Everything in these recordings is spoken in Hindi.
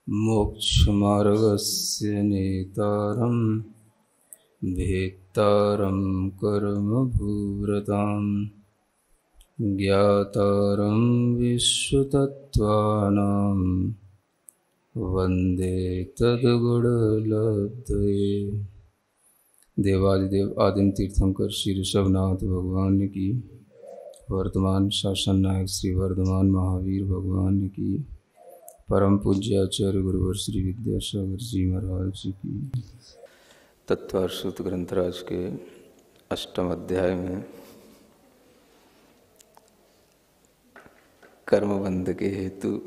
मोक्षमार्गस्य नेतारं भेत्तारं कर्मभूरतां ज्ञातारं विश्वतत्त्वानां वन्दे तद्गुणलब्धये। देवादिदेव आदिम तीर्थंकर श्री ऋषभनाथ भगवान की, वर्तमान शासन नायक श्री वर्धमान महावीर भगवान की, परम पूज्य आचार्य गुरुवर श्री विद्यासागर जी महाराज जी की। तत्वार्षुत ग्रंथराज के अष्टम अध्याय में कर्मबंध के हेतु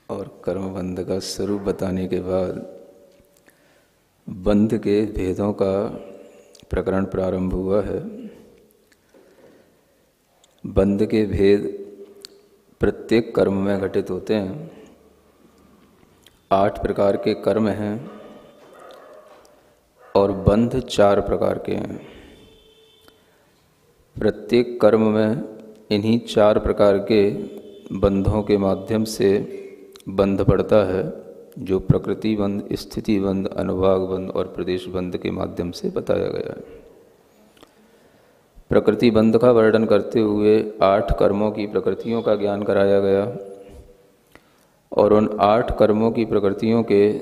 और कर्मबंध का स्वरूप बताने के बाद बंध के भेदों का प्रकरण प्रारंभ हुआ है। बंध के भेद प्रत्येक कर्म में घटित होते हैं। 8 प्रकार के कर्म हैं और बंध 4 प्रकार के हैं। प्रत्येक कर्म में इन्हीं 4 प्रकार के बंधों के माध्यम से बंध पड़ता है, जो प्रकृति बंध, स्थिति बंध, अनुभाग बंध और प्रदेश बंध के माध्यम से बताया गया है। प्रकृति बंध का वर्णन करते हुए 8 कर्मों की प्रकृतियों का ज्ञान कराया गया और उन 8 कर्मों की प्रकृतियों के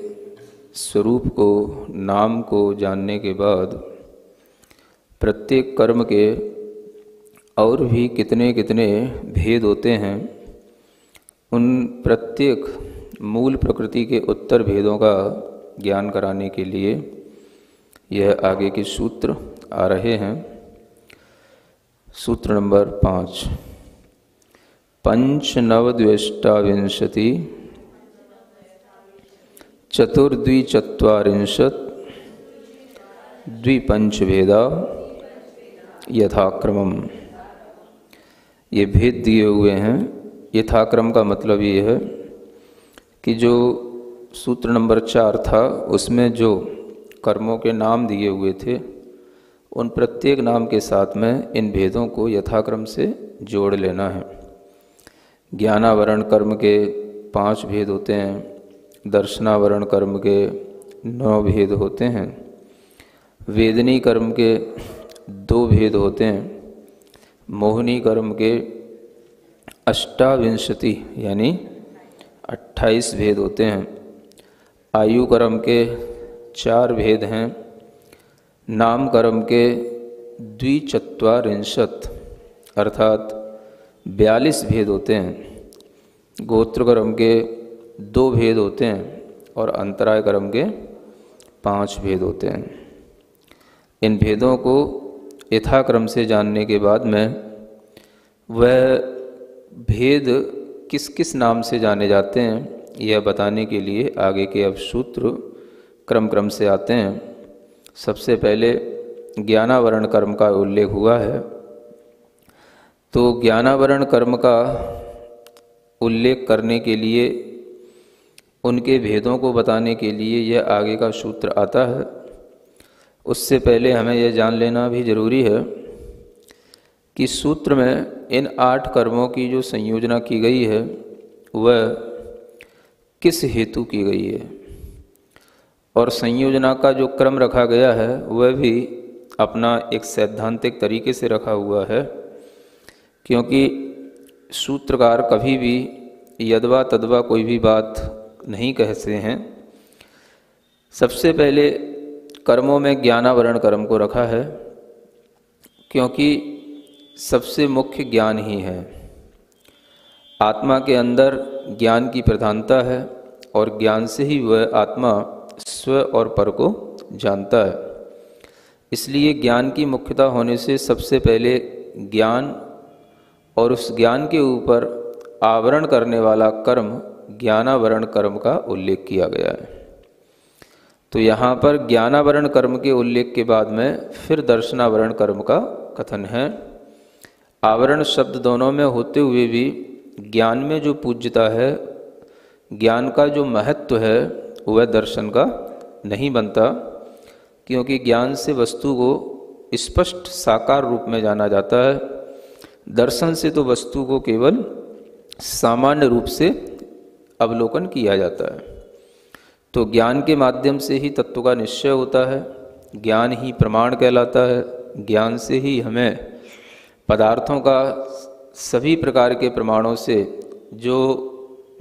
स्वरूप को, नाम को जानने के बाद प्रत्येक कर्म के और भी कितने कितने भेद होते हैं, उन प्रत्येक मूल प्रकृति के उत्तर भेदों का ज्ञान कराने के लिए यह आगे के सूत्र आ रहे हैं। सूत्र नंबर 5। पंचनवद्वेष्टाविंशति चतुर्द्विचत्वारिंशत् द्विपंचभेदा यथाक्रमम्। ये भेद दिए हुए हैं। यथाक्रम का मतलब ये है कि जो सूत्र नंबर 4 था उसमें जो कर्मों के नाम दिए हुए थे, उन प्रत्येक नाम के साथ में इन भेदों को यथाक्रम से जोड़ लेना है। ज्ञानावरण कर्म के 5 भेद होते हैं, दर्शनावरण कर्म के 9 भेद होते हैं, वेदनी कर्म के 2 भेद होते हैं, मोहनी कर्म के 28 यानी 28 भेद होते हैं, आयु कर्म के 4 भेद हैं, नाम कर्म के द्विचत्वारिंशत् अर्थात 42 भेद होते हैं, गोत्र कर्म के 2 भेद होते हैं और अंतराय कर्म के 5 भेद होते हैं। इन भेदों को यथाक्रम से जानने के बाद में वह भेद किस किस नाम से जाने जाते हैं, यह बताने के लिए आगे के अब सूत्र क्रम क्रम से आते हैं। सबसे पहले ज्ञानावरण कर्म का उल्लेख हुआ है, तो ज्ञानावरण कर्म का उल्लेख करने के लिए, उनके भेदों को बताने के लिए यह आगे का सूत्र आता है। उससे पहले हमें यह जान लेना भी जरूरी है कि सूत्र में इन 8 कर्मों की जो संयोजना की गई है वह किस हेतु की गई है, और संयोजना का जो क्रम रखा गया है वह भी अपना एक सैद्धांतिक तरीके से रखा हुआ है, क्योंकि सूत्रकार कभी भी यदवा तदवा कोई भी बात नहीं कहते हैं। सबसे पहले कर्मों में ज्ञानावरण कर्म को रखा है, क्योंकि सबसे मुख्य ज्ञान ही है। आत्मा के अंदर ज्ञान की प्रधानता है और ज्ञान से ही वह आत्मा स्व और पर को जानता है। इसलिए ज्ञान की मुख्यता होने से सबसे पहले ज्ञान और उस ज्ञान के ऊपर आवरण करने वाला कर्म ज्ञानावरण कर्म का उल्लेख किया गया है। तो यहाँ पर ज्ञानावरण कर्म के उल्लेख के बाद में फिर दर्शनावरण कर्म का कथन है। आवरण शब्द दोनों में होते हुए भी ज्ञान में जो पूज्यता है, ज्ञान का जो महत्व है, वह दर्शन का नहीं बनता, क्योंकि ज्ञान से वस्तु को स्पष्ट साकार रूप में जाना जाता है। दर्शन से तो वस्तु को केवल सामान्य रूप से अवलोकन किया जाता है। तो ज्ञान के माध्यम से ही तत्व का निश्चय होता है, ज्ञान ही प्रमाण कहलाता है, ज्ञान से ही हमें पदार्थों का सभी प्रकार के प्रमाणों से जो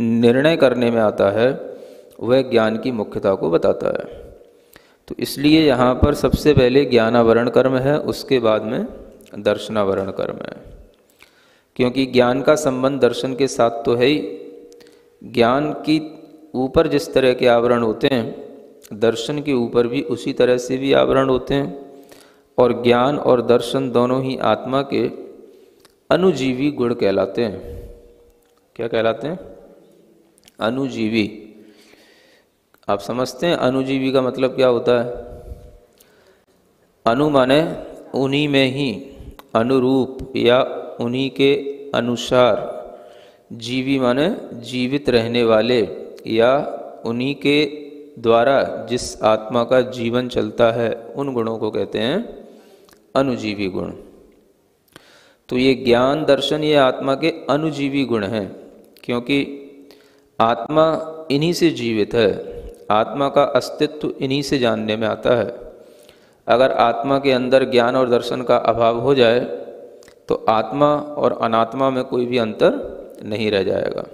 निर्णय करने में आता है वह ज्ञान की मुख्यता को बताता है। तो इसलिए यहाँ पर सबसे पहले ज्ञानावरण कर्म है, उसके बाद में दर्शनावरण कर्म है, क्योंकि ज्ञान का संबंध दर्शन के साथ तो है ही। ज्ञान की ऊपर जिस तरह के आवरण होते हैं, दर्शन के ऊपर भी उसी तरह से भी आवरण होते हैं। और ज्ञान और दर्शन दोनों ही आत्मा के अनुजीवी गुण कहलाते हैं। क्या कहलाते हैं? अनुजीवी। आप समझते हैं अनुजीवी का मतलब क्या होता है? अनु माने उन्हीं में ही, अनुरूप या उन्हीं के अनुसार, जीवी माने जीवित रहने वाले या उन्हीं के द्वारा जिस आत्मा का जीवन चलता है, उन गुणों को कहते हैं अनुजीवी गुण। तो ये ज्ञान दर्शन ये आत्मा के अनुजीवी गुण हैं, क्योंकि आत्मा इन्हीं से जीवित है, आत्मा का अस्तित्व इन्हीं से जानने में आता है। अगर आत्मा के अंदर ज्ञान और दर्शन का अभाव हो जाए तो आत्मा और अनात्मा में कोई भी अंतर नहीं रह जाएगा।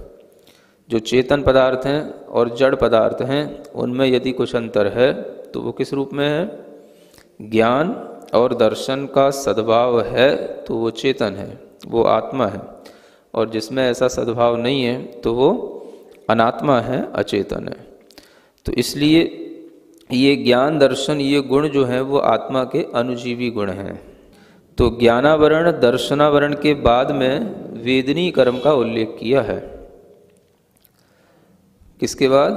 जो चेतन पदार्थ हैं और जड़ पदार्थ हैं उनमें यदि कुछ अंतर है तो वो किस रूप में है? ज्ञान और दर्शन का सद्भाव है तो वो चेतन है, वो आत्मा है, और जिसमें ऐसा सद्भाव नहीं है तो वो अनात्मा है, अचेतन है। तो इसलिए ये ज्ञान दर्शन ये गुण जो हैं वो आत्मा के अनुजीवी गुण हैं। तो ज्ञानावरण दर्शनावरण के बाद में वेदनी कर्म का उल्लेख किया है। किसके बाद?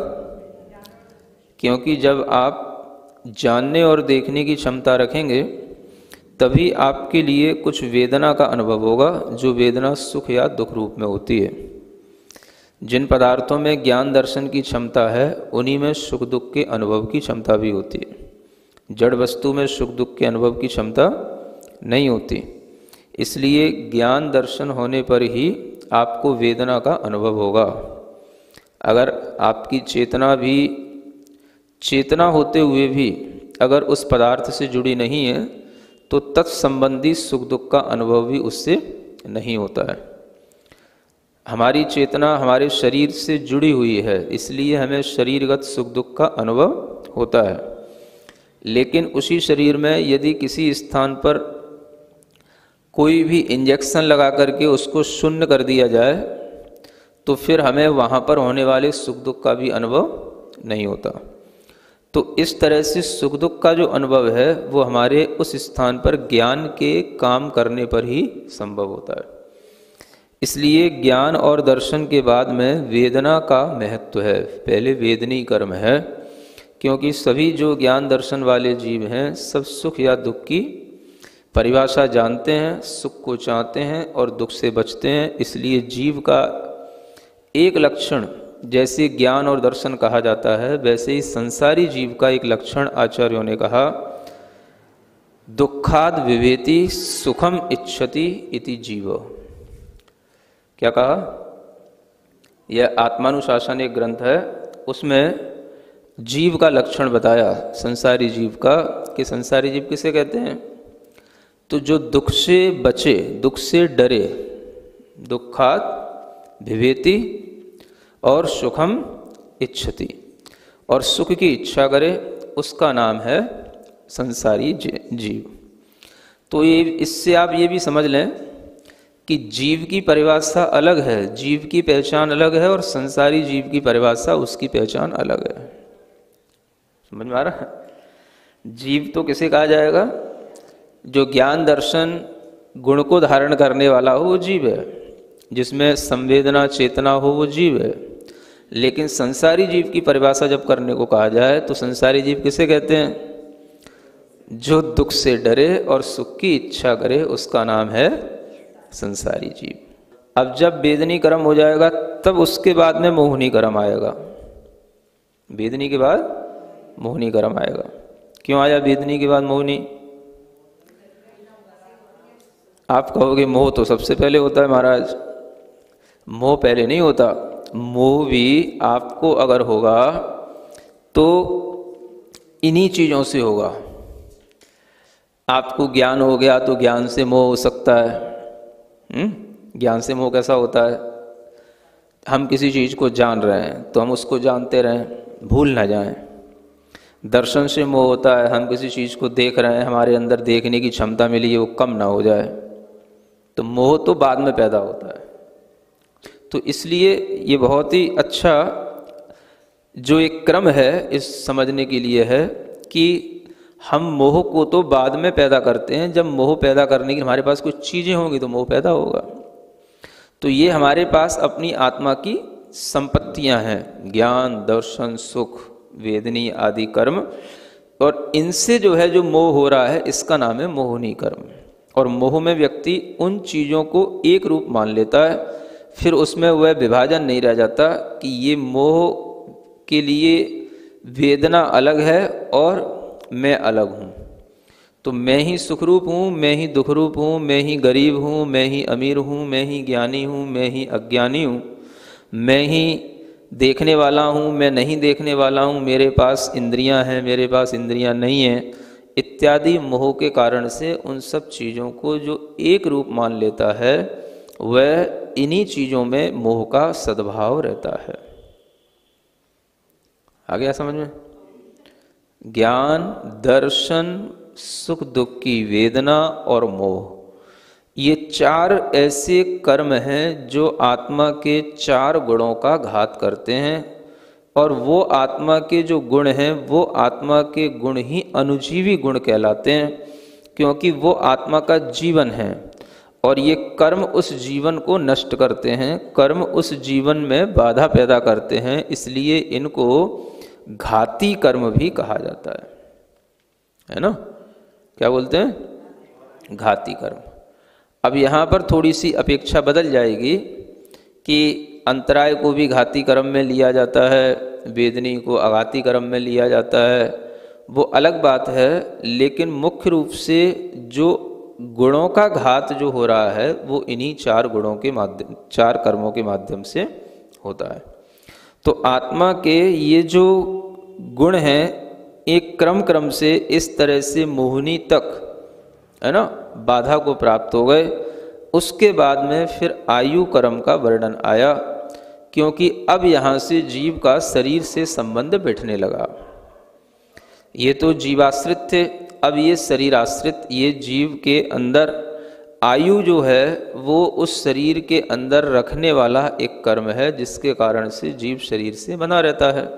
क्योंकि जब आप जानने और देखने की क्षमता रखेंगे तभी आपके लिए कुछ वेदना का अनुभव होगा, जो वेदना सुख या दुख रूप में होती है। जिन पदार्थों में ज्ञान दर्शन की क्षमता है उन्हीं में सुख दुख के अनुभव की क्षमता भी होती है। जड़ वस्तु में सुख दुख के अनुभव की क्षमता नहीं होती। इसलिए ज्ञान दर्शन होने पर ही आपको वेदना का अनुभव होगा। अगर आपकी चेतना भी, चेतना होते हुए भी अगर उस पदार्थ से जुड़ी नहीं है तो तत्संबंधी सुख दुख का अनुभव भी उससे नहीं होता है। हमारी चेतना हमारे शरीर से जुड़ी हुई है, इसलिए हमें शरीरगत सुख दुख का अनुभव होता है। लेकिन उसी शरीर में यदि किसी स्थान पर कोई भी इंजेक्शन लगा करके उसको शून्य कर दिया जाए तो फिर हमें वहाँ पर होने वाले सुख दुख का भी अनुभव नहीं होता। तो इस तरह से सुख दुख का जो अनुभव है वो हमारे उस स्थान पर ज्ञान के काम करने पर ही संभव होता है। इसलिए ज्ञान और दर्शन के बाद में वेदना का महत्व है। पहले वेदनी कर्म है, क्योंकि सभी जो ज्ञान दर्शन वाले जीव हैं सब सुख या दुख की परिभाषा जानते हैं, सुख को चाहते हैं और दुख से बचते हैं। इसलिए जीव का एक लक्षण जैसे ज्ञान और दर्शन कहा जाता है, वैसे ही संसारी जीव का एक लक्षण आचार्यों ने कहा, दुखाद विवेति सुखम इच्छति इति जीव। क्या कहा? यह आत्मानुशासन एक ग्रंथ है, उसमें जीव का लक्षण बताया संसारी जीव का, कि संसारी जीव किसे कहते हैं? तो जो दुख से बचे, दुख से डरे, दुखात विवेति और सुखम इच्छति, और सुख की इच्छा करे, उसका नाम है संसारी जीव। तो ये इससे आप ये भी समझ लें कि जीव की परिभाषा अलग है, जीव की पहचान अलग है, और संसारी जीव की परिभाषा उसकी पहचान अलग है। समझ में आ रहा है? जीव तो किसे कहा जाएगा? जो ज्ञान दर्शन गुण को धारण करने वाला हो वो जीव है, जिसमें संवेदना चेतना हो वो जीव है। लेकिन संसारी जीव की परिभाषा जब करने को कहा जाए तो संसारी जीव किसे कहते हैं? जो दुख से डरे और सुख की इच्छा करे, उसका नाम है संसारी जीव। अब जब वेदनी कर्म हो जाएगा तब उसके बाद में मोहनी कर्म आएगा। वेदनी के बाद मोहनी कर्म आएगा। क्यों आया वेदनी के बाद मोहनी? आप कहोगे मोह तो सबसे पहले होता है महाराज। मोह पहले नहीं होता, मोह भी आपको अगर होगा तो इन्हीं चीज़ों से होगा। आपको ज्ञान हो गया तो ज्ञान से मोह हो सकता है। ज्ञान से मोह कैसा होता है? हम किसी चीज़ को जान रहे हैं तो हम उसको जानते रहें, भूल ना जाएं। दर्शन से मोह होता है, हम किसी चीज़ को देख रहे हैं, हमारे अंदर देखने की क्षमता मिली है वो कम ना हो जाए। तो मोह तो बाद में पैदा होता है। तो इसलिए ये बहुत ही अच्छा जो एक क्रम है इस समझने के लिए है कि हम मोह को तो बाद में पैदा करते हैं। जब मोह पैदा करने की हमारे पास कुछ चीज़ें होंगी तो मोह पैदा होगा। तो ये हमारे पास अपनी आत्मा की संपत्तियां हैं, ज्ञान, दर्शन, सुख, वेदनी आदि कर्म, और इनसे जो है जो मोह हो रहा है इसका नाम है मोहनी कर्म। और मोह में व्यक्ति उन चीज़ों को एक रूप मान लेता है, फिर उसमें वह विभाजन नहीं रह जाता कि ये मोह के लिए वेदना अलग है और मैं अलग हूँ। तो मैं ही सुखरूप हूँ, मैं ही दुखरूप हूँ, मैं ही गरीब हूँ, मैं ही अमीर हूँ, मैं ही ज्ञानी हूँ, मैं ही अज्ञानी हूँ, मैं ही देखने वाला हूँ, मैं नहीं देखने वाला हूँ, मेरे पास इंद्रियां हैं, मेरे पास इंद्रियां नहीं हैं, इत्यादि मोह के कारण से उन सब चीज़ों को जो एक रूप मान लेता है वह इन्हीं चीज़ों में मोह का सद्भाव रहता है। आ गया समझ में? ज्ञान, दर्शन, सुख दुख की वेदना और मोह, ये चार ऐसे कर्म हैं जो आत्मा के चार गुणों का घात करते हैं। और वो आत्मा के जो गुण हैं वो आत्मा के गुण ही अनुजीवी गुण कहलाते हैं, क्योंकि वो आत्मा का जीवन है। और ये कर्म उस जीवन को नष्ट करते हैं, कर्म उस जीवन में बाधा पैदा करते हैं, इसलिए इनको घाती कर्म भी कहा जाता है ना? क्या बोलते हैं? घाती कर्म। अब यहाँ पर थोड़ी सी अपेक्षा बदल जाएगी कि अंतराय को भी घाती कर्म में लिया जाता है, वेदनी को अघाती कर्म में लिया जाता है, वो अलग बात है। लेकिन मुख्य रूप से जो गुणों का घात जो हो रहा है वो इन्हीं चार गुणों के माध्यम, चार कर्मों के माध्यम से होता है। तो आत्मा के ये जो गुण हैं एक क्रम क्रम से इस तरह से मोहनी तक, है ना, बाधा को प्राप्त हो गए। उसके बाद में फिर आयु कर्म का वर्णन आया, क्योंकि अब यहाँ से जीव का शरीर से संबंध बैठने लगा। ये तो जीवाश्रित थे, अब ये शरीर आश्रित, ये जीव के अंदर आयु जो है वो उस शरीर के अंदर रखने वाला एक कर्म है, जिसके कारण से जीव शरीर से बना रहता है।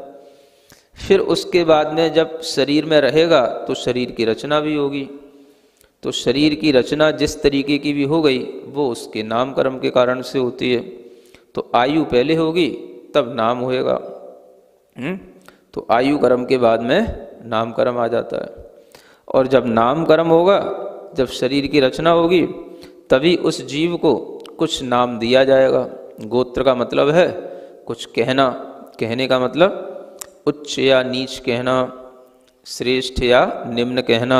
फिर उसके बाद में जब शरीर में रहेगा तो शरीर की रचना भी होगी। तो शरीर की रचना जिस तरीके की भी हो गई वो उसके नाम कर्म के कारण से होती है। तो आयु पहले होगी तब नाम होएगा। तो आयु कर्म के बाद में नाम कर्म आ जाता है। और जब नाम कर्म होगा, जब शरीर की रचना होगी, तभी उस जीव को कुछ नाम दिया जाएगा। गोत्र का मतलब है कुछ कहना, कहने का मतलब उच्च या नीच कहना, श्रेष्ठ या निम्न कहना।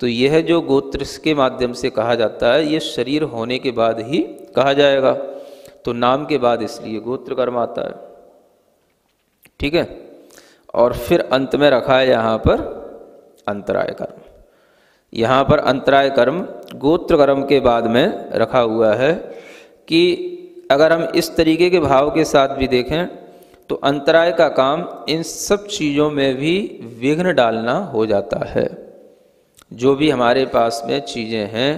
तो यह जो गोत्र के माध्यम से कहा जाता है ये शरीर होने के बाद ही कहा जाएगा। तो नाम के बाद इसलिए गोत्र कर्म आता है, ठीक है। और फिर अंत में रखा है यहाँ पर अंतराय कर्म। यहाँ पर अंतराय कर्म गोत्र कर्म के बाद में रखा हुआ है कि अगर हम इस तरीके के भाव के साथ भी देखें तो अंतराय का काम इन सब चीज़ों में भी विघ्न डालना हो जाता है। जो भी हमारे पास में चीज़ें हैं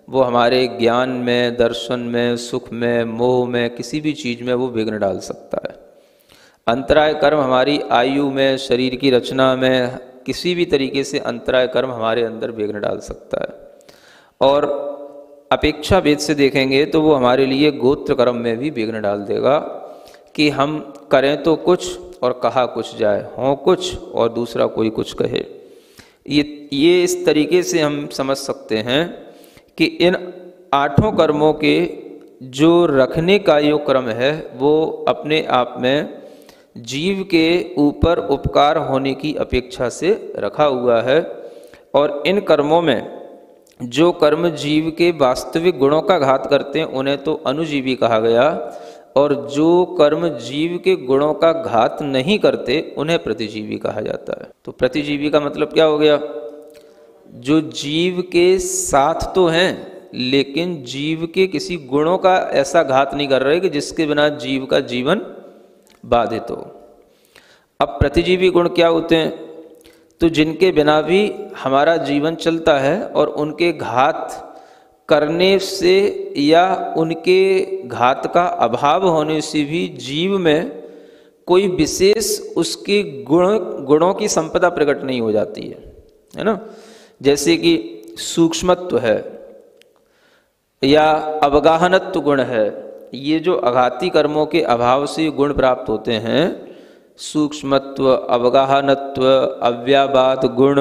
वो हमारे ज्ञान में, दर्शन में, सुख में, मोह में, किसी भी चीज़ में वो विघ्न डाल सकता है। अंतराय कर्म हमारी आयु में, शरीर की रचना में, किसी भी तरीके से अंतराय कर्म हमारे अंदर विघ्न डाल सकता है। और अपेक्षा भेद से देखेंगे तो वो हमारे लिए गोत्र कर्म में भी विघ्न डाल देगा कि हम करें तो कुछ और कहा कुछ जाए, हों कुछ और दूसरा कोई कुछ कहे। ये इस तरीके से हम समझ सकते हैं कि इन आठों कर्मों के जो रखने का जो क्रम है वो अपने आप में जीव के ऊपर उपकार होने की अपेक्षा से रखा हुआ है। और इन कर्मों में जो कर्म जीव के वास्तविक गुणों का घात करते हैं उन्हें तो अनुजीवी कहा गया, और जो कर्म जीव के गुणों का घात नहीं करते उन्हें प्रतिजीवी कहा जाता है। तो प्रतिजीवी का मतलब क्या हो गया? जो जीव के साथ तो हैं लेकिन जीव के किसी गुणों का ऐसा घात नहीं कर रहे कि जिसके बिना जीव का जीवन बाधित हो। अब प्रतिजीवी गुण क्या होते हैं? तो जिनके बिना भी हमारा जीवन चलता है और उनके घात करने से या उनके घात का अभाव होने से भी जीव में कोई विशेष उसके गुणों की संपदा प्रकट नहीं हो जाती है ना। जैसे कि सूक्ष्मत्व है या अवगाहनत्व गुण है, ये जो अघाती कर्मों के अभाव से गुण प्राप्त होते हैं, सूक्ष्मत्व, अवगाहनत्व, अव्याबाद गुण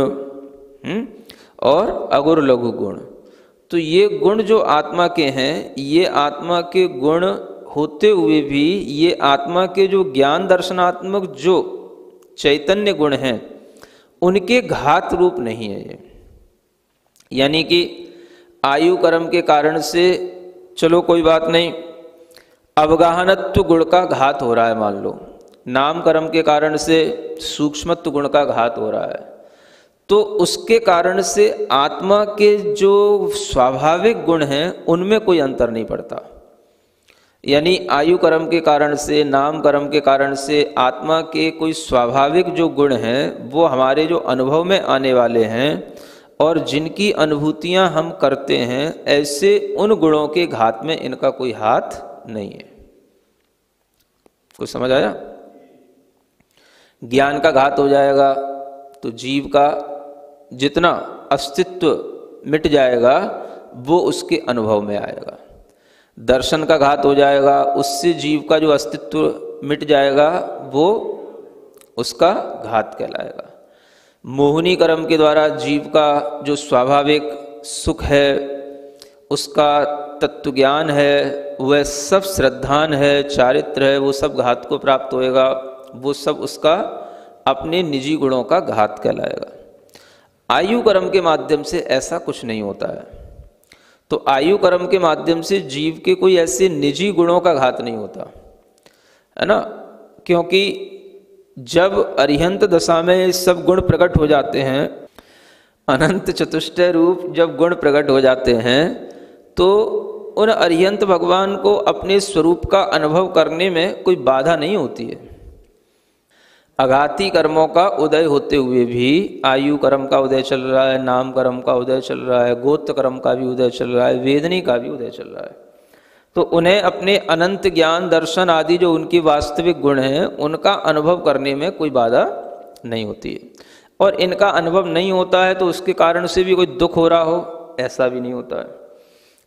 और अगुर लघु गुण, तो ये गुण जो आत्मा के हैं, ये आत्मा के गुण होते हुए भी ये आत्मा के जो ज्ञान दर्शनात्मक जो चैतन्य गुण हैं उनके घात रूप नहीं है ये। यानी कि आयु कर्म के कारण से चलो कोई बात नहीं, अवगाहनत्व गुण का घात हो रहा है, मान लो नाम कर्म के कारण से सूक्ष्मत्व गुण का घात हो रहा है, तो उसके कारण से आत्मा के जो स्वाभाविक गुण हैं उनमें कोई अंतर नहीं पड़ता। यानी आयु कर्म के कारण से, नाम कर्म के कारण से आत्मा के कोई स्वाभाविक जो गुण हैं वो हमारे जो अनुभव में आने वाले हैं और जिनकी अनुभूतियां हम करते हैं, ऐसे उन गुणों के घात में इनका कोई हाथ नहीं है। कुछ समझ आया? ज्ञान का घात हो जाएगा तो जीव का जितना अस्तित्व मिट जाएगा वो उसके अनुभव में आएगा। दर्शन का घात हो जाएगा, उससे जीव का जो अस्तित्व मिट जाएगा वो उसका घात कहलाएगा। मोहिनी कर्म के द्वारा जीव का जो स्वाभाविक सुख है, उसका तत्व ज्ञान है, वह सब श्रद्धान है, चारित्र है, वो सब घात को प्राप्त होएगा, वो सब उसका अपने निजी गुणों का घात कहलाएगा। आयु कर्म के माध्यम से ऐसा कुछ नहीं होता है। तो आयु कर्म के माध्यम से जीव के कोई ऐसे निजी गुणों का घात नहीं होता है ना, क्योंकि जब अरिहंत दशा में सब गुण प्रकट हो जाते हैं, अनंत चतुष्टय रूप जब गुण प्रकट हो जाते हैं, तो उन अरिहंत भगवान को अपने स्वरूप का अनुभव करने में कोई बाधा नहीं होती है। अघाती कर्मों का उदय होते हुए भी आयु कर्म का उदय चल रहा है, नाम कर्म का उदय चल रहा है, गोत्र कर्म का भी उदय चल रहा है, वेदनी का भी उदय चल रहा है, तो उन्हें अपने अनंत ज्ञान दर्शन आदि जो उनकी वास्तविक गुण हैं उनका अनुभव करने में कोई बाधा नहीं होती है। और इनका अनुभव नहीं होता है तो उसके कारण से भी कोई दुख हो रहा हो, ऐसा भी नहीं होता है।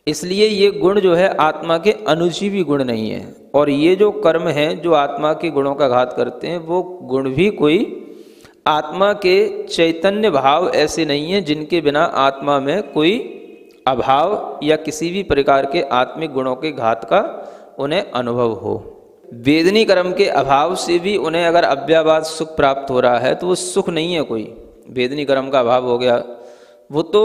इसलिए ये गुण जो है आत्मा के अनुजीवी गुण नहीं है। और ये जो कर्म हैं जो आत्मा के गुणों का घात करते हैं, वो गुण भी कोई आत्मा के चैतन्य भाव ऐसे नहीं हैं जिनके बिना आत्मा में कोई अभाव या किसी भी प्रकार के आत्मिक गुणों के घात का उन्हें अनुभव हो। वेदनी कर्म के अभाव से भी उन्हें अगर अव्याबाद सुख प्राप्त हो रहा है तो वो सुख नहीं है कोई। वेदनी कर्म का अभाव हो गया, वो तो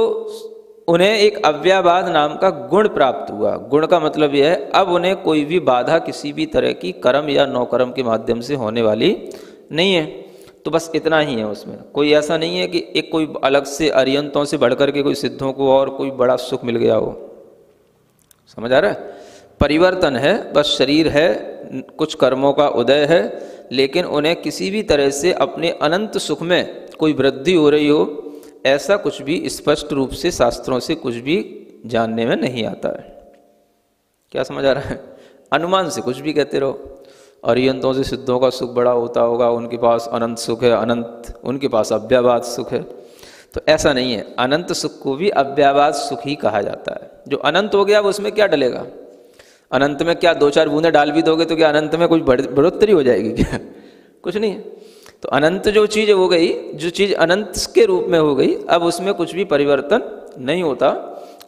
उन्हें एक अव्याबाद नाम का गुण प्राप्त हुआ। गुण का मतलब यह है अब उन्हें कोई भी बाधा किसी भी तरह की कर्म या नौकर्म के माध्यम से होने वाली नहीं है। तो बस इतना ही है, उसमें कोई ऐसा नहीं है कि एक कोई अलग से अरियंतों से बढ़कर के कोई सिद्धों को और कोई बड़ा सुख मिल गया हो। समझ आ रहा है? परिवर्तन है, बस शरीर है, कुछ कर्मों का उदय है, लेकिन उन्हें किसी भी तरह से अपने अनंत सुख में कोई वृद्धि हो रही हो, ऐसा कुछ भी स्पष्ट रूप से शास्त्रों से कुछ भी जानने में नहीं आता है। क्या समझ आ रहा है? अनुमान से कुछ भी कहते रहो, अरियंतों से सिद्धों का सुख बड़ा होता होगा, उनके पास अनंत सुख है, अनंत उनके पास अव्याबाद सुख है, तो ऐसा नहीं है। अनंत सुख को भी अव्याबाद सुख ही कहा जाता है। जो अनंत हो गया वो उसमें क्या डलेगा? अनंत में क्या दो चार बूंदे डाल भी दोगे तो क्या अनंत में कोई बढ़ोतरी हो जाएगी क्या? कुछ नहीं है। तो अनंत जो चीज़ हो गई, जो चीज़ अनंत के रूप में हो गई, अब उसमें कुछ भी परिवर्तन नहीं होता।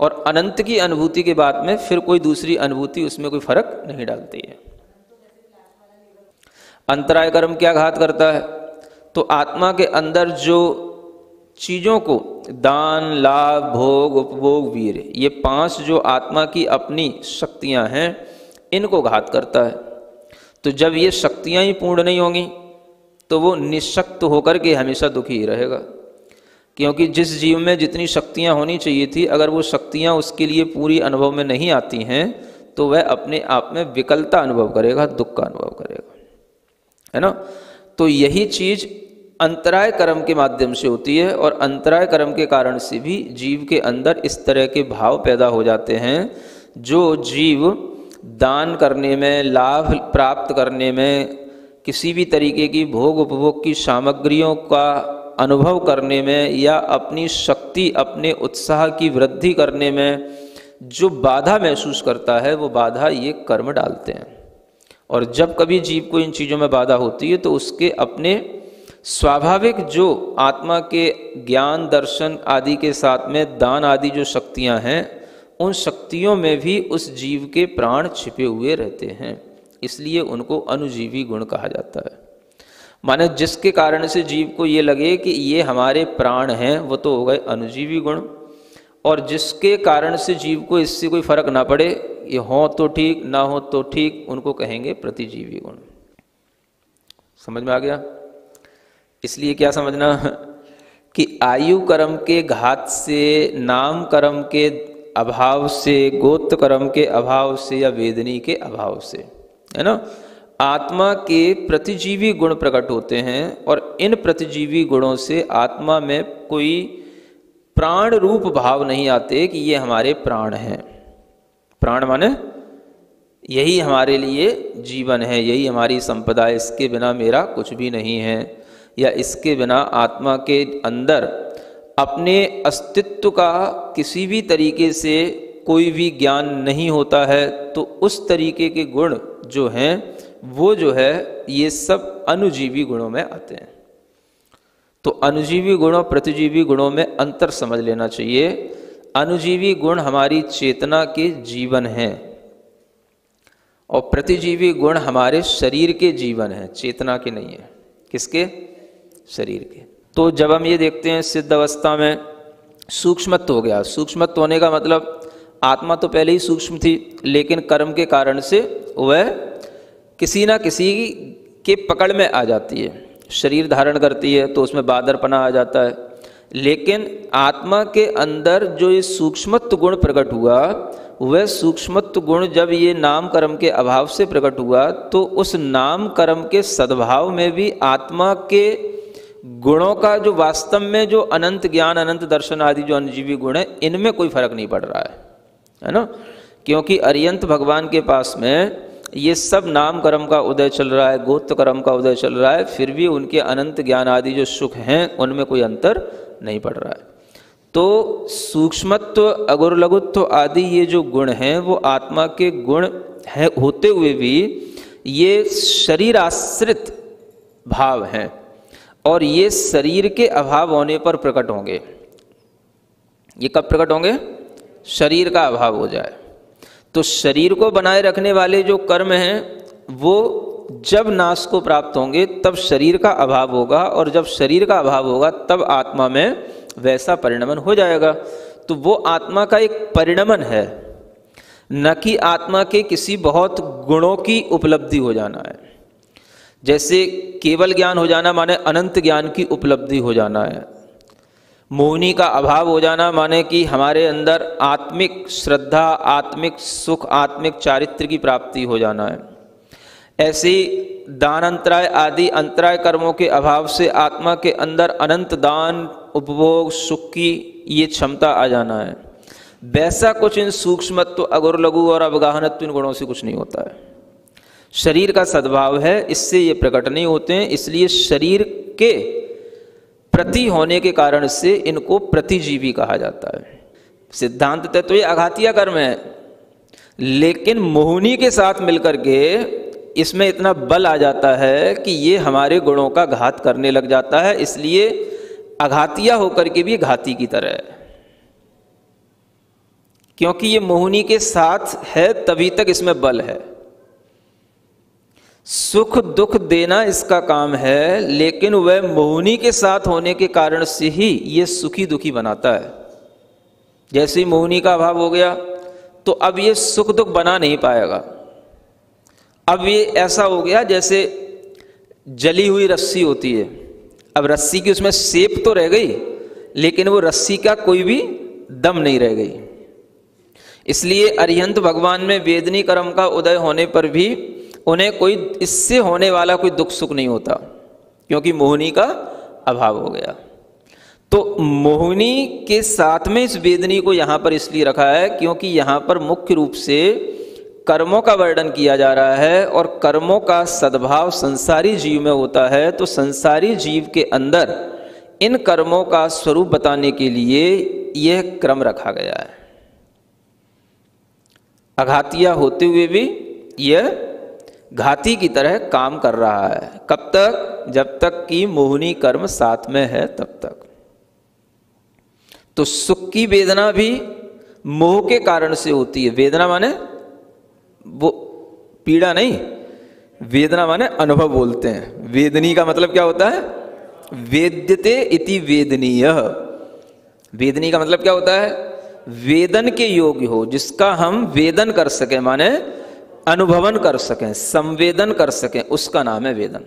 और अनंत की अनुभूति के बाद में फिर कोई दूसरी अनुभूति उसमें कोई फर्क नहीं डालती है। अंतराय कर्म क्या घात करता है? तो आत्मा के अंदर जो चीज़ों को दान, लाभ, भोग, उपभोग, वीर, ये 5 जो आत्मा की अपनी शक्तियां हैं, इनको घात करता है। तो जब ये शक्तियाँ ही पूर्ण नहीं होंगी तो वो निःशक्त होकर के हमेशा दुखी ही रहेगा। क्योंकि जिस जीव में जितनी शक्तियाँ होनी चाहिए थी, अगर वो शक्तियाँ उसके लिए पूरी अनुभव में नहीं आती हैं तो वह अपने आप में विकलता अनुभव करेगा, दुख का अनुभव करेगा, है ना। तो यही चीज़ अंतराय कर्म के माध्यम से होती है, और अंतराय कर्म के कारण से भी जीव के अंदर इस तरह के भाव पैदा हो जाते हैं जो जीव दान करने में, लाभ प्राप्त करने में, किसी भी तरीके की भोग उपभोग की सामग्रियों का अनुभव करने में, या अपनी शक्ति, अपने उत्साह की वृद्धि करने में जो बाधा महसूस करता है, वो बाधा ये कर्म डालते हैं। और जब कभी जीव को इन चीज़ों में बाधा होती है तो उसके अपने स्वाभाविक जो आत्मा के ज्ञान, दर्शन आदि के साथ में दान आदि जो शक्तियां हैं, उन शक्तियों में भी उस जीव के प्राण छिपे हुए रहते हैं। इसलिए उनको अनुजीवी गुण कहा जाता है। माने जिसके कारण से जीव को ये लगे कि ये हमारे प्राण हैं, वो तो हो गए अनुजीवी गुण, और जिसके कारण से जीव को इससे कोई फर्क ना पड़े, ये हो तो ठीक, ना हो तो ठीक, उनको कहेंगे प्रतिजीवी गुण। समझ में आ गया? इसलिए क्या समझना कि आयु कर्म के घात से, नाम कर्म के अभाव से, गोत्र कर्म के अभाव से, या वेदनी के अभाव से, है ना, आत्मा के प्रतिजीवी गुण प्रकट होते हैं। और इन प्रतिजीवी गुणों से आत्मा में कोई प्राण रूप भाव नहीं आते कि ये हमारे प्राण हैं। प्राण माने यही हमारे लिए जीवन है, यही हमारी संपदा है, इसके बिना मेरा कुछ भी नहीं है, या इसके बिना आत्मा के अंदर अपने अस्तित्व का किसी भी तरीके से कोई भी ज्ञान नहीं होता है। तो उस तरीके के गुण जो हैं वो जो है ये सब अनुजीवी गुणों में आते हैं। तो अनुजीवी गुण और प्रतिजीवी गुणों में अंतर समझ लेना चाहिए। अनुजीवी गुण हमारी चेतना के जीवन हैं और प्रतिजीवी गुण हमारे शरीर के जीवन हैं, चेतना के नहीं है। किसके? शरीर के। तो जब हम ये देखते हैं सिद्ध अवस्था में सूक्ष्मत्व हो गया, सूक्ष्मत्व होने का मतलब आत्मा तो पहले ही सूक्ष्म थी, लेकिन कर्म के कारण से वह किसी ना किसी के पकड़ में आ जाती है, शरीर धारण करती है तो उसमें बादरपना आ जाता है। लेकिन आत्मा के अंदर जो ये सूक्ष्मत्व गुण प्रकट हुआ, वह सूक्ष्मत्व गुण जब ये नाम कर्म के अभाव से प्रकट हुआ तो उस नाम कर्म के सद्भाव में भी आत्मा के गुणों का जो वास्तव में जो अनंत ज्ञान, अनंत दर्शन आदि जो अनुजीवी गुण है, इनमें कोई फर्क नहीं पड़ रहा है ना। क्योंकि अरियंत भगवान के पास में ये सब नाम कर्म का उदय चल रहा है, गोत्र कर्म का उदय चल रहा है, फिर भी उनके अनंत ज्ञान आदि जो सुख हैं उनमें कोई अंतर नहीं पड़ रहा है। तो सूक्ष्मत्व, अगुर लघुत्व आदि ये जो गुण हैं वो आत्मा के गुण है होते हुए भी ये शरीर आश्रित भाव हैं और ये शरीर के अभाव होने पर प्रकट होंगे। ये कब प्रकट होंगे? शरीर का अभाव हो जाए। तो शरीर को बनाए रखने वाले जो कर्म हैं वो जब नाश को प्राप्त होंगे तब शरीर का अभाव होगा, और जब शरीर का अभाव होगा तब आत्मा में वैसा परिणमन हो जाएगा। तो वो आत्मा का एक परिणमन है, न कि आत्मा के किसी बहुत गुणों की उपलब्धि हो जाना है। जैसे केवल ज्ञान हो जाना माने अनंत ज्ञान की उपलब्धि हो जाना है। मोहिनी का अभाव हो जाना माने कि हमारे अंदर आत्मिक श्रद्धा, आत्मिक सुख, आत्मिक चारित्र की प्राप्ति हो जाना है। ऐसे ही दान अंतराय आदि अंतराय कर्मों के अभाव से आत्मा के अंदर अनंत दान, उपभोग, सुख की ये क्षमता आ जाना है। वैसा कुछ इन सूक्ष्मत्व, अगुर लघु और अवगाहनत्व इन गुणों से कुछ नहीं होता है। शरीर का सद्भाव है, इससे ये प्रकट नहीं होते हैं। इसलिए शरीर के प्रति होने के कारण से इनको प्रतिजीवी कहा जाता है। सिद्धांत तो ये आघातीय कर्म है, लेकिन मोहिनी के साथ मिलकर के इसमें इतना बल आ जाता है कि ये हमारे गुणों का घात करने लग जाता है। इसलिए आघातीय होकर के भी घाती की तरह है, क्योंकि ये मोहिनी के साथ है तभी तक इसमें बल है। सुख दुख देना इसका काम है, लेकिन वह मोहिनी के साथ होने के कारण से ही ये सुखी दुखी बनाता है। जैसे ही मोहिनी का अभाव हो गया तो अब ये सुख दुख बना नहीं पाएगा। अब ये ऐसा हो गया जैसे जली हुई रस्सी होती है। अब रस्सी की उसमें शेप तो रह गई, लेकिन वो रस्सी का कोई भी दम नहीं रह गई। इसलिए अरिहंत भगवान में वेदनी कर्म का उदय होने पर भी उन्हें कोई इससे होने वाला कोई दुख सुख नहीं होता, क्योंकि मोहिनी का अभाव हो गया। तो मोहिनी के साथ में इस वेदनी को यहाँ पर इसलिए रखा है क्योंकि यहाँ पर मुख्य रूप से कर्मों का वर्णन किया जा रहा है, और कर्मों का सद्भाव संसारी जीव में होता है। तो संसारी जीव के अंदर इन कर्मों का स्वरूप बताने के लिए यह क्रम रखा गया है। अघातिया होते हुए भी यह घाती की तरह काम कर रहा है। कब तक? जब तक कि मोहिनी कर्म साथ में है तब तक। तो सुख की वेदना भी मोह के कारण से होती है। वेदना माने वो पीड़ा नहीं, वेदना माने अनुभव बोलते हैं। वेदनी का मतलब क्या होता है? वेद्यते इति वेदनीय। वेदनी का मतलब क्या होता है? वेदन के योग्य हो, जिसका हम वेदन कर सकें, माने अनुभवन कर सकें, संवेदन कर सकें, उसका नाम है वेदन।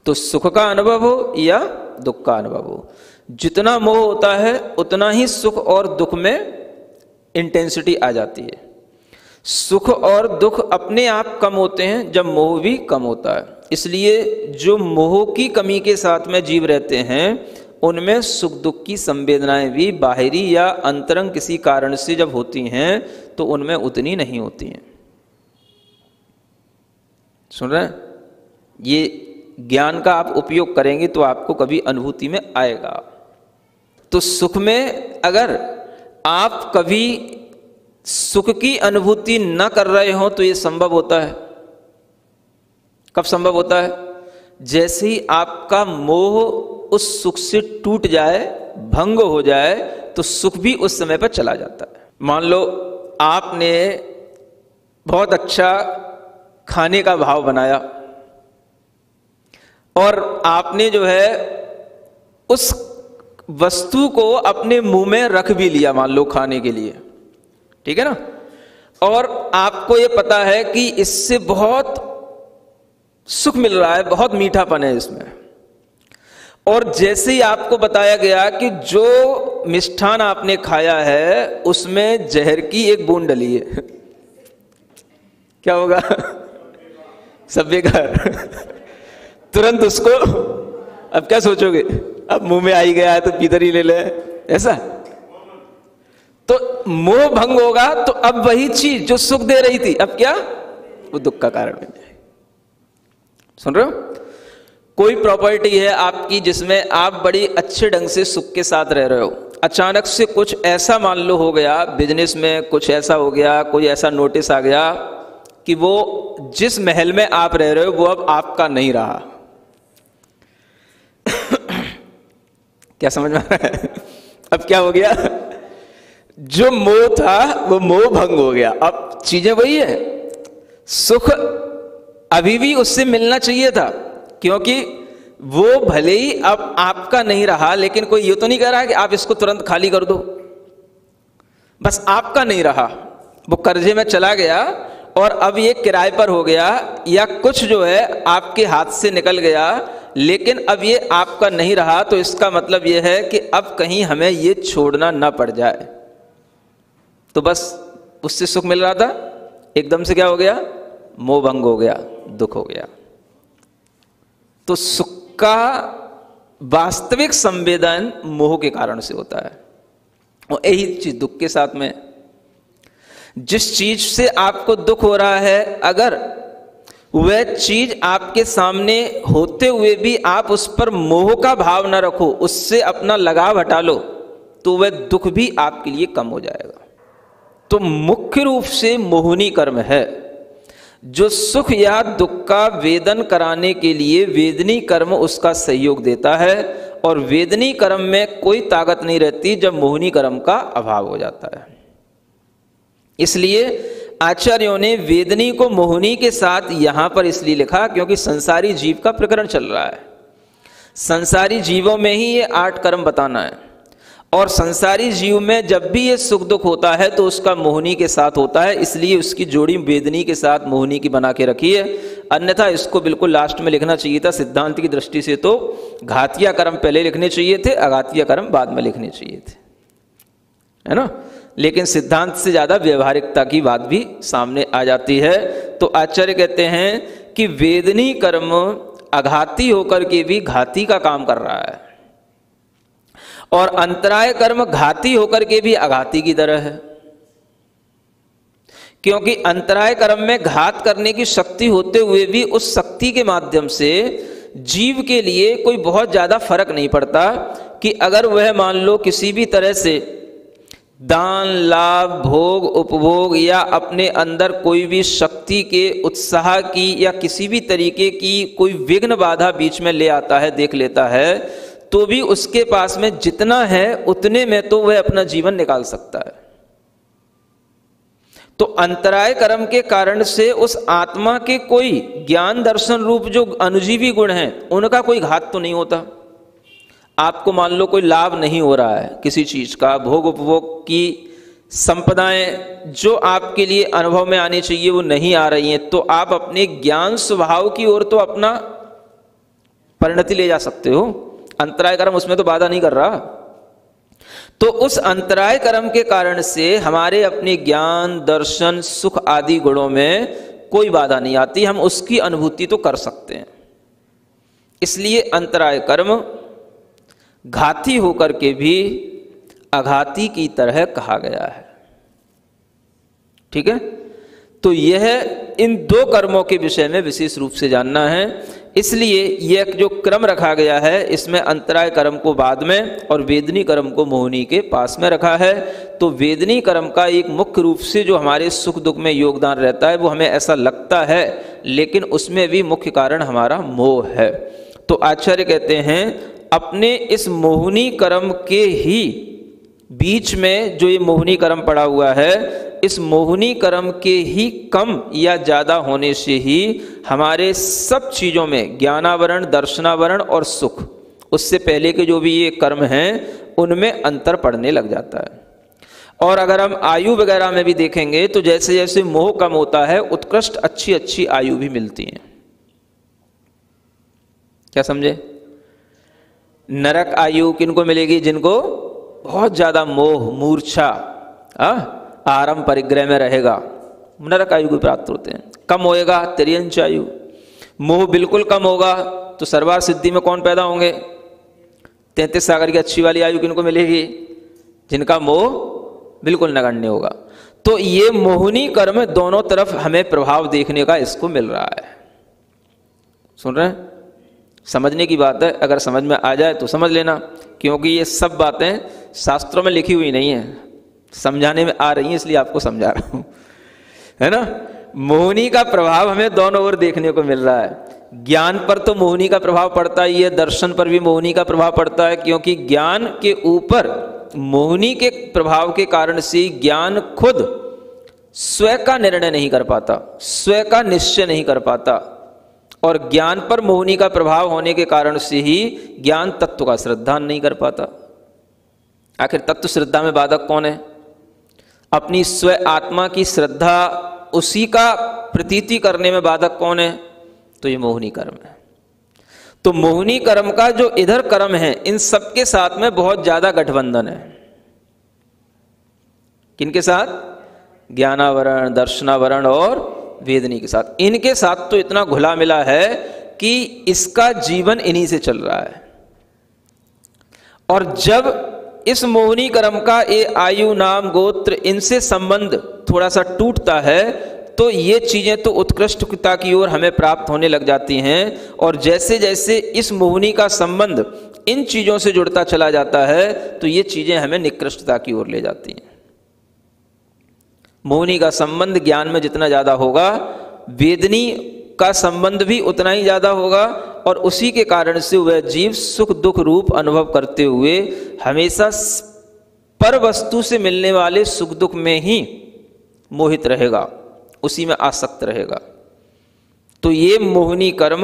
तो सुख का अनुभव हो या दुख का अनुभव हो, जितना मोह होता है उतना ही सुख और दुख में इंटेंसिटी आ जाती है। सुख और दुख अपने आप कम होते हैं जब मोह भी कम होता है। इसलिए जो मोह की कमी के साथ में जीव रहते हैं उनमें सुख दुख की संवेदनाएं भी बाहरी या अंतरंग किसी कारण से जब होती हैं तो उनमें उतनी नहीं होती हैं। सुन रहे हैं? ये ज्ञान का आप उपयोग करेंगे तो आपको कभी अनुभूति में आएगा। तो सुख में अगर आप कभी सुख की अनुभूति न कर रहे हो तो ये संभव होता है। कब संभव होता है? जैसे ही आपका मोह उस सुख से टूट जाए, भंग हो जाए, तो सुख भी उस समय पर चला जाता है। मान लो आपने बहुत अच्छा खाने का भाव बनाया और आपने जो है उस वस्तु को अपने मुंह में रख भी लिया, मान लो खाने के लिए, ठीक है ना, और आपको ये पता है कि इससे बहुत सुख मिल रहा है, बहुत मीठापन है इसमें, और जैसे ही आपको बताया गया कि जो मिष्ठान आपने खाया है उसमें जहर की एक बूंद डली है, क्या होगा? सब बेकार। तुरंत उसको अब क्या सोचोगे? अब मुंह में आई गया है तो भीतर ही ले ले, ऐसा। तो मोह भंग होगा तो अब वही चीज जो सुख दे रही थी अब क्या? वो दुख का कारण बन जाए। सुन रहे हो? कोई प्रॉपर्टी है आपकी जिसमें आप बड़ी अच्छे ढंग से सुख के साथ रह रहे हो, अचानक से कुछ ऐसा मान लो हो गया, बिजनेस में कुछ ऐसा हो गया, कोई ऐसा नोटिस आ गया कि वो जिस महल में आप रह रहे हो वो अब आपका नहीं रहा। क्या समझ में आ रहा है? अब क्या हो गया? जो मोह था वो मोह भंग हो गया। अब चीजें वही है, सुख अभी भी उससे मिलना चाहिए था, क्योंकि वो भले ही अब आपका नहीं रहा, लेकिन कोई ये तो नहीं कह रहा है कि आप इसको तुरंत खाली कर दो। बस आपका नहीं रहा, वो कर्जे में चला गया और अब ये किराए पर हो गया, या कुछ जो है आपके हाथ से निकल गया, लेकिन अब ये आपका नहीं रहा। तो इसका मतलब ये है कि अब कहीं हमें ये छोड़ना ना पड़ जाए। तो बस उससे सुख मिल रहा था, एकदम से क्या हो गया? मोह भंग हो गया, दुख हो गया। तो सुख का वास्तविक संवेदन मोह के कारण से होता है, और यही चीज दुख के साथ में। जिस चीज से आपको दुख हो रहा है, अगर वह चीज आपके सामने होते हुए भी आप उस पर मोह का भाव न रखो, उससे अपना लगाव हटा लो, तो वह दुख भी आपके लिए कम हो जाएगा। तो मुख्य रूप से मोहिनी कर्म है जो सुख या दुख का वेदन कराने के लिए वेदनी कर्म उसका सहयोग देता है, और वेदनी कर्म में कोई ताकत नहीं रहती जब मोहिनी कर्म का अभाव हो जाता है। इसलिए आचार्यों ने वेदनी को मोहिनी के साथ यहां पर इसलिए लिखा क्योंकि संसारी जीव का प्रकरण चल रहा है। संसारी जीवों में ही ये 8 कर्म बताना है, और संसारी जीव में जब भी ये सुख दुख होता है तो उसका मोहिनी के साथ होता है, इसलिए उसकी जोड़ी वेदनी के साथ मोहिनी की बना के रखी है। अन्यथा इसको बिल्कुल लास्ट में लिखना चाहिए था। सिद्धांत की दृष्टि से तो घातिया कर्म पहले लिखने चाहिए थे, अघातिया कर्म बाद में लिखने चाहिए थे, है ना। लेकिन सिद्धांत से ज़्यादा व्यवहारिकता की बात भी सामने आ जाती है। तो आचार्य कहते हैं कि वेदनी कर्म अघाती होकर के भी घाती का काम कर रहा है, और अंतराय कर्म घाती होकर के भी अघाती की तरह है, क्योंकि अंतराय कर्म में घात करने की शक्ति होते हुए भी उस शक्ति के माध्यम से जीव के लिए कोई बहुत ज्यादा फर्क नहीं पड़ता कि अगर वह मान लो किसी भी तरह से दान, लाभ, भोग, उपभोग या अपने अंदर कोई भी शक्ति के उत्साह की या किसी भी तरीके की कोई विघ्न बाधा बीच में ले आता है, देख लेता है, तो भी उसके पास में जितना है उतने में तो वह अपना जीवन निकाल सकता है। तो अंतराय कर्म के कारण से उस आत्मा के कोई ज्ञान दर्शन रूप जो अनुजीवी गुण हैं उनका कोई घात तो नहीं होता। आपको मान लो कोई लाभ नहीं हो रहा है किसी चीज का, भोग उपभोग की संपदाएं जो आपके लिए अनुभव में आनी चाहिए वो नहीं आ रही हैं, तो आप अपने ज्ञान स्वभाव की ओर तो अपना परिणति ले जा सकते हो। अंतराय कर्म उसमें तो बाधा नहीं कर रहा। तो उस अंतराय कर्म के कारण से हमारे अपने ज्ञान, दर्शन, सुख आदि गुणों में कोई बाधा नहीं आती, हम उसकी अनुभूति तो कर सकते हैं। इसलिए अंतराय कर्म घाती होकर के भी अघाती की तरह कहा गया है। ठीक है, तो यह इन दो कर्मों के विषय में विशेष रूप से जानना है। इसलिए यह जो क्रम रखा गया है इसमें अंतराय कर्म को बाद में और वेदनी कर्म को मोहिनी के पास में रखा है। तो वेदनी कर्म का एक मुख्य रूप से जो हमारे सुख दुख में योगदान रहता है वो हमें ऐसा लगता है, लेकिन उसमें भी मुख्य कारण हमारा मोह है। तो आचार्य कहते हैं अपने इस मोहिनी कर्म के ही बीच में जो ये मोहिनी कर्म पड़ा हुआ है, इस मोहिनी कर्म के ही कम या ज्यादा होने से ही हमारे सब चीजों में ज्ञानावरण, दर्शनावरण और सुख, उससे पहले के जो भी ये कर्म हैं उनमें अंतर पड़ने लग जाता है। और अगर हम आयु वगैरह में भी देखेंगे तो जैसे जैसे मोह कम होता है उत्कृष्ट अच्छी अच्छी आयु भी मिलती है। क्या समझे? नरक आयु किनको मिलेगी? जिनको बहुत ज्यादा मोह, मूर्छा, आरम परिग्रह में रहेगा, नरक आयु को प्राप्त होते हैं। कम होएगा तिर्यंच आयु। मोह बिल्कुल कम होगा तो सर्वार सिद्धि में कौन पैदा होंगे? 33 सागर की अच्छी वाली आयु किनको मिलेगी? जिनका मोह बिल्कुल नगण्य होगा। तो ये मोहिनी कर्म दोनों तरफ हमें प्रभाव देखने का इसको मिल रहा है। सुन रहे हैं? समझने की बात है, अगर समझ में आ जाए तो समझ लेना, क्योंकि ये सब बातें शास्त्रों में लिखी हुई नहीं है, समझाने में आ रही हैं, इसलिए आपको समझा रहा हूं, है ना। मोहिनी का प्रभाव हमें दोनों ओर देखने को मिल रहा है। ज्ञान पर तो मोहिनी का प्रभाव पड़ता ही है, दर्शन पर भी मोहिनी का प्रभाव पड़ता है, क्योंकि ज्ञान के ऊपर मोहिनी के प्रभाव के कारण से ज्ञान खुद स्वयं का निर्णय नहीं कर पाता, स्वयं का निश्चय नहीं कर पाता, और ज्ञान पर मोहिनी का प्रभाव होने के कारण से ही ज्ञान तत्व का श्रद्धा नहीं कर पाता। आखिर तत्व श्रद्धा में बाधक कौन है? अपनी स्व आत्मा की श्रद्धा, उसी का प्रतीति करने में बाधक कौन है? तो ये मोहिनी कर्म है। तो मोहिनी कर्म का जो इधर कर्म है इन सबके साथ में बहुत ज्यादा गठबंधन है। किनके साथ? ज्ञानावरण, दर्शनावरण और वेदनी के साथ। इनके साथ तो इतना घुला मिला है कि इसका जीवन इन्हीं से चल रहा है। और जब इस मोहिनी कर्म का ये आयु, नाम, गोत्र, इनसे संबंध थोड़ा सा टूटता है तो ये चीजें तो उत्कृष्टता की ओर हमें प्राप्त होने लग जाती हैं, और जैसे जैसे इस मोहिनी का संबंध इन चीजों से जुड़ता चला जाता है तो ये चीजें हमें निकृष्टता की ओर ले जाती हैं। मोहिनी का संबंध ज्ञान में जितना ज्यादा होगा, वेदनी का संबंध भी उतना ही ज्यादा होगा, और उसी के कारण से वह जीव सुख दुख रूप अनुभव करते हुए हमेशा पर वस्तु से मिलने वाले सुख दुख में ही मोहित रहेगा, उसी में आसक्त रहेगा। तो ये मोहिनी कर्म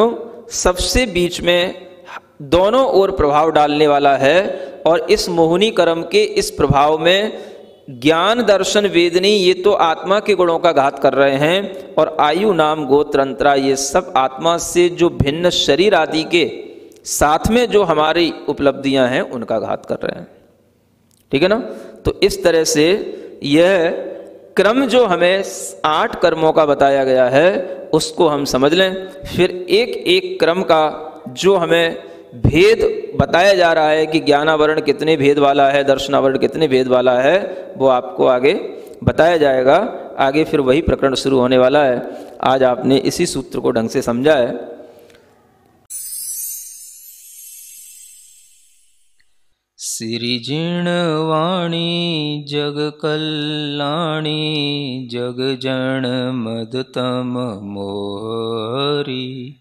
सबसे बीच में दोनों ओर प्रभाव डालने वाला है, और इस मोहिनी कर्म के इस प्रभाव में ज्ञान दर्शन वेदनी ये तो आत्मा के गुणों का घात कर रहे हैं, और आयु नाम गोत्र अंतरा ये सब आत्मा से जो भिन्न शरीर आदि के साथ में जो हमारी उपलब्धियां हैं उनका घात कर रहे हैं। ठीक है ना। तो इस तरह से यह क्रम जो हमें 8 कर्मों का बताया गया है उसको हम समझ लें। फिर एक एक क्रम का जो हमें भेद बताया जा रहा है कि ज्ञानावरण कितने भेद वाला है, दर्शनावरण कितने भेद वाला है, वो आपको आगे बताया जाएगा। आगे फिर वही प्रकरण शुरू होने वाला है। आज आपने इसी सूत्र को ढंग से समझा है। सिरिजिण वाणी जग कल्याणी जग जन मदतम मोहरी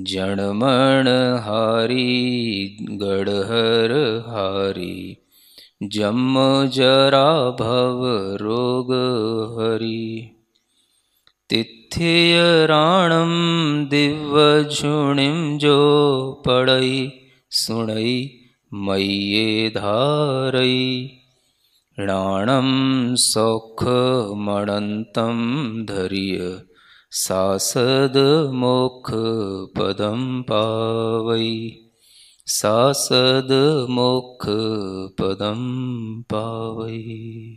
जणमण हारी गढ़हर हारी जम जरा भव रोग हरि तिथ्य राणम दिव्य झुणिम जो पड़ई सुणई मय्ये धारई राणम सौख मणंतम धर्य सासद मोक्ष पदम पावई सासद मोक्ष पदम पावई।